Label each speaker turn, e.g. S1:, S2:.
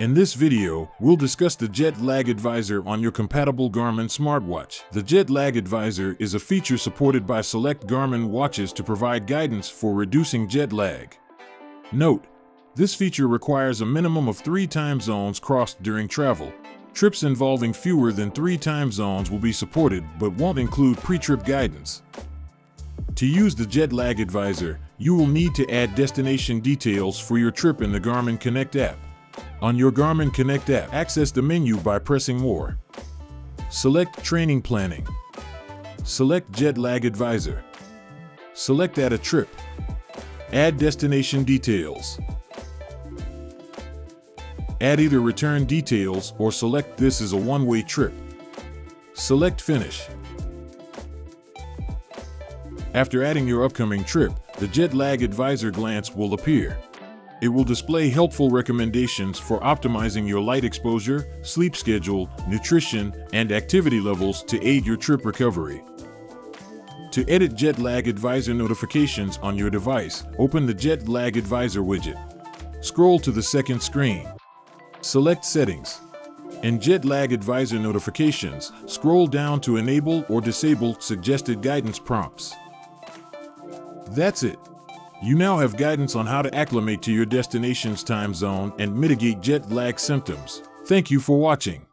S1: In this video, we'll discuss the Jet Lag Advisor on your compatible Garmin smartwatch. The Jet Lag Advisor is a feature supported by select Garmin watches to provide guidance for reducing jet lag. Note: this feature requires a minimum of 3 time zones crossed during travel. Trips involving fewer than 3 time zones will be supported but won't include pre-trip guidance. To use the Jet Lag Advisor, you will need to add destination details for your trip in the Garmin Connect app. On your Garmin Connect app, access the menu by pressing More. Select Training Planning. Select Jet Lag Advisor. Select Add a Trip. Add destination details. Add either return details or select this as a one-way trip. Select Finish. After adding your upcoming trip, the Jet Lag Advisor glance will appear. It will display helpful recommendations for optimizing your light exposure, sleep schedule, nutrition, and activity levels to aid your trip recovery. To edit Jet Lag Advisor notifications on your device, open the Jet Lag Advisor widget. Scroll to the second screen. Select Settings. In Jet Lag Advisor notifications, scroll down to enable or disable suggested guidance prompts. That's it. You now have guidance on how to acclimate to your destination's time zone and mitigate jet lag symptoms. Thank you for watching.